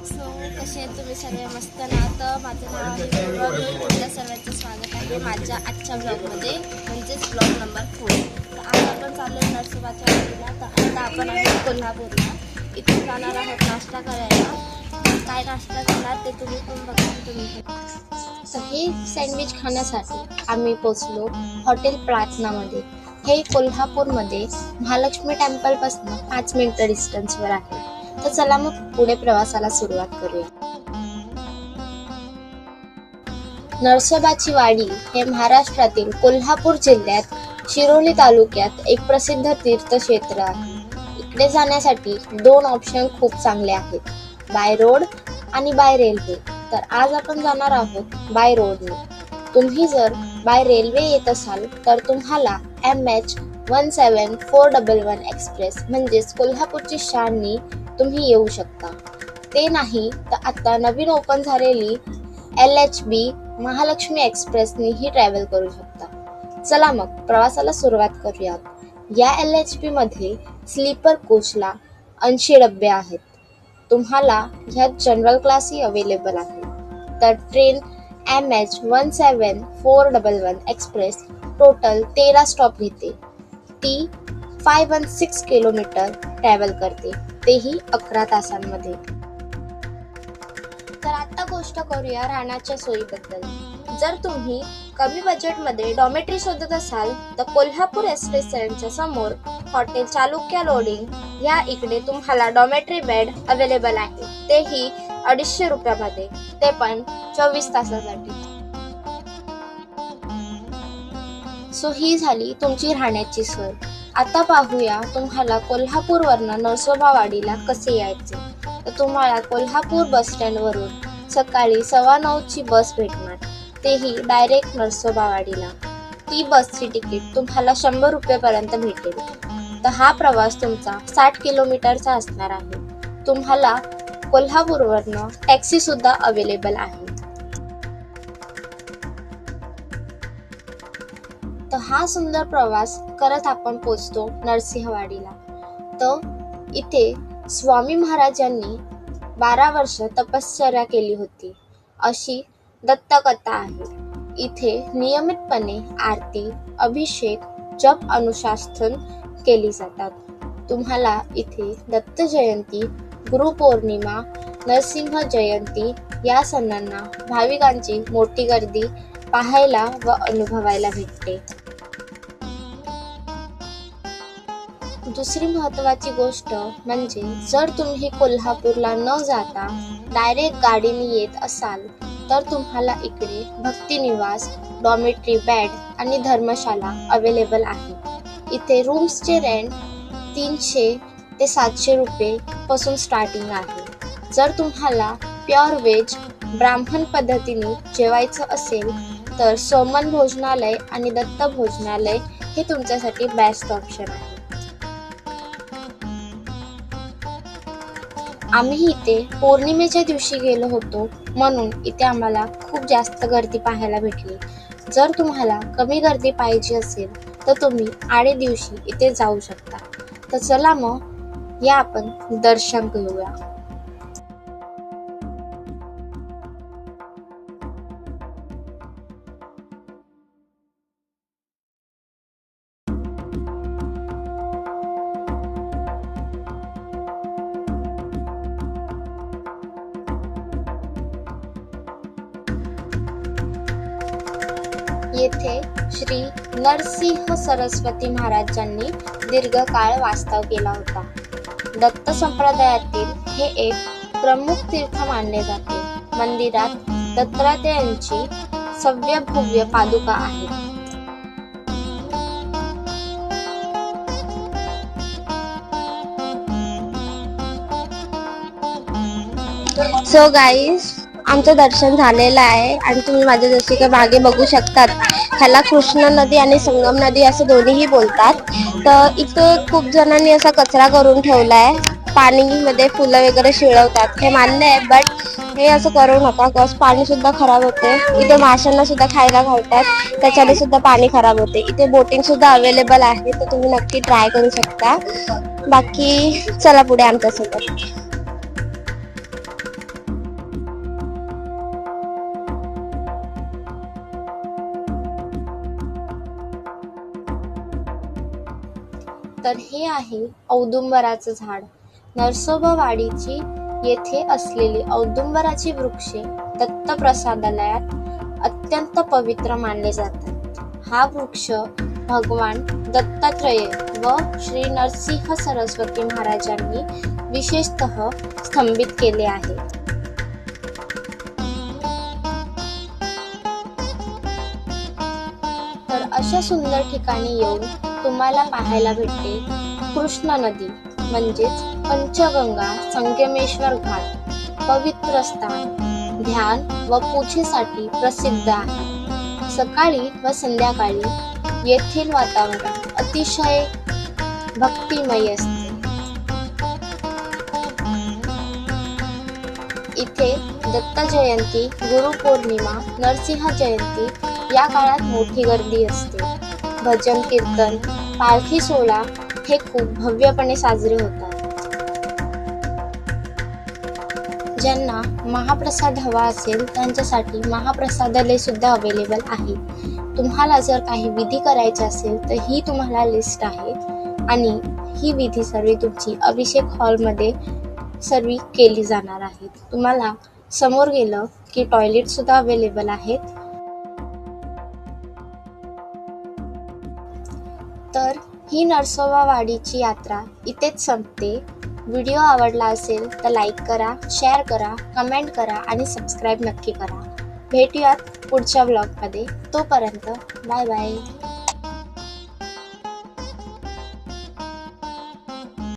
So कसे आहेत तुम्ही सगळे? मस्त ना. तर माझं नाव आहे पूर्वा. तुमच्या सर्वांचं स्वागत आहे माझ्या आजच्या ब्लॉगमध्ये, म्हणजेच ब्लॉग नंबर 4. तर आज आपण चाललो आहे नरसोबाच्या वाडीला. तर आता आपण आहे कोल्हापूरला. इथून जाणार आहोत नाश्ता करायला. काय नाश्ता करणार ते तुम्ही पण बघा. तर हे सँडविच खाण्यासाठी आम्ही पोचलो हॉटेल प्रार्थनामध्ये. हे कोल्हापूरमध्ये महालक्ष्मी टेम्पलपासून 5 मिनिटं डिस्टन्सवर आहे. तर चला मग पुढे प्रवासाला सुरुवात करूया. नरसोबाची वाडी हे महाराष्ट्रातील कोल्हापूर जिल्ह्यात शिरोली तालुक्यात एक प्रसिद्ध तीर्थक्षेत्र आहे. इकडे जाण्यासाठी 2 ऑप्शन खूप चांगले आहेत, बाय रोड आणि बाय रेल्वे. तर आज आपण जाणार आहोत बाय रोडने. तुम्ही जर बाय रेल्वे येत असाल तर तुम्हाला MH17411 एक्सप्रेस म्हणजेच कोल्हापूरची शाननी तुम्ही येऊ शकता. ते नाही तर आता नवीन ओपन झालेली LHB महालक्ष्मी एक्सप्रेसनी ही ट्रॅव्हल करू शकता. चला मग प्रवासाला सुरुवात करूयात. या LHB मध्ये स्लीपर कोचला 80 डबे आहेत. तुम्हाला ह्यात जनरल क्लासही अवेलेबल आहे. तर train MH17411 express total 13 stop घेते. ती 516 किलोमीटर ट्रॅव्हल करते, तेही 11 तासांमध्ये. तर आता गोष्ट करूया राहण्याच्या सोयीबद्दल. जर तुम्ही कमी बजेटमध्ये डॉमेट्री शोधत असाल तर कोल्हापूर एसटी स्टँडच्या समोर हॉटेल चालुक्य लोडिंग या इकडे तुम्हाला डॉमेट्री बेड अवेलेबल आहे, तेही 250 रुपयामध्ये, ते पण 24 तासासाठी. सो ही झाली तुमची राहण्याची सोय. आता पाहूया तुम्हाला कोल्हापूरवरनं नरसोबावाडीला कसे यायचे. तर तुम्हाला कोल्हापूर बस स्टँडवरून सकाळी 9:15ची बस भेटणार, तेही डायरेक्ट नरसोबावाडीला. ती बसची तिकीट तुम्हाला 100 रुपयेपर्यंत भेटेल. तर हा प्रवास तुमचा 60 किलोमीटरचा असणार आहे. तुम्हाला कोल्हापूरवरनं टॅक्सी सुद्धा अवेलेबल आहे. तर हा सुंदर प्रवास करत आपण पोचतो नरसिंहवाडीला. तर इथे स्वामी महाराजांनी 12 वर्ष तपश्चर्या केली होती, अशी दत्तकथा आहे. इथे नियमितपणे आरती, अभिषेक, जप, अनुशासन केली जातात. तुम्हाला इथे दत्त जयंती, गुरुपौर्णिमा, नरसिंह जयंती या सणांना भाविकांची मोठी गर्दी पाहायला व अनुभवायला भेटते. दुसरी महत्त्वाची गोष्ट म्हणजे जर तुम्ही कोल्हापूरला न जाता डायरेक्ट गाडीने येत असाल तर तुम्हाला इकडे भक्तिनिवास, डॉमेट्री बेड आणि धर्मशाला अवेलेबल आहे. इथे रूम्सचे रेंट 300 ते 700 रुपये पासून स्टार्टिंग आहे. जर तुम्हाला प्युअर व्हेज ब्राह्मण पद्धतीने जेवायचं असेल तर सोमन भोजनालय आणि दत्त भोजनालय हे तुमच्यासाठी बेस्ट ऑप्शन आहे. आम्ही इथे पौर्णिमेच्या दिवशी गेलो होतो, म्हणून इथे आम्हाला खूप जास्त गर्दी पाहायला भेटली. जर तुम्हाला कमी गर्दी पाहिजे असेल तर तुम्ही आडे दिवशी इथे जाऊ शकता. तर चला मग या आपण दर्शन घेऊया. येथे श्री नरसिंह सरस्वती महाराजांनी दीर्घकाळ वास्तव केला होता. दत्त संप्रदायातील हे एक प्रमुख तीर्थ मानले जाते. मंदिरात दत्तात्रेयांची भव्य पादुका आहेत. सो गाईज, आमचं दर्शन झालेलं आहे आणि तुम्ही माझ्या जसे काही मागे बघू शकतात, ह्याला कृष्णा नदी आणि संगम नदी असं दोन्हीही बोलतात. तर इथे खूप जणांनी असा कचरा करून ठेवलाय. पाणीमध्ये फुलं वगैरे शिळवतात, हे मान्य आहे, बट हे असं करू नका, बिकॉज पाणी सुद्धा खराब होते. इथे माशांना सुद्धा खायला घालतात, त्याच्याने सुद्धा पाणी खराब होते. इथे बोटिंग सुद्धा अवेलेबल आहे, तर तुम्ही नक्की ट्राय करू शकता. बाकी चला पुढे आमच्यासोबत. तर हे आहे औदुंबराचं झाड. नरसोबावाडीची येथे असलेली औदुंबराची वृक्षे दत्तप्रसादालयात अत्यंत पवित्र मानले जातात. हा वृक्ष भगवान दत्तात्रेय व श्री नरसिंह सरस्वती महाराजांनी विशेषतः स्तंभित केले आहे. तर अशा सुंदर ठिकाणी येऊन तुम्हाला पाहायला भेटते कृष्णा नदी म्हणजेच पंचगंगा संगमेश्वर घाट, पवित्र स्थान, ध्यान व पूजेसाठी प्रसिद्ध आहे. सकाळी व संध्याकाळी येथील वातावरण अतिशय भक्तिमय असते. इथे दत्त जयंती, गुरुपौर्णिमा, नरसिंह जयंती या काळात मोठी गर्दी असते. भजन कीर्तन, पालखी सोहळा हे खूप भव्यपणे साजरे होतात. ज्यांना महाप्रसाद हवा असेल त्यांच्यासाठी महाप्रसादालय सुद्धा अवेलेबल आहे. तुम्हाला जर काही विधी करायचे असेल तर ही तुम्हाला लिस्ट आहे आणि ही विधी सर्व तुमची अभिषेक हॉलमध्ये सर्व केली जाणार आहेत. तुम्हाला समोर गेलं की टॉयलेट सुद्धा अवेलेबल आहेत. तर ही नरसोबावाडीची यात्रा इथेच संपते. व्हिडिओ आवडला असेल तर लाईक करा, शेअर करा, कमेंट करा आणि सबस्क्राईब नक्की करा. भेटूयात पुढच्या व्लॉगमध्ये. तोपर्यंत बाय बाय.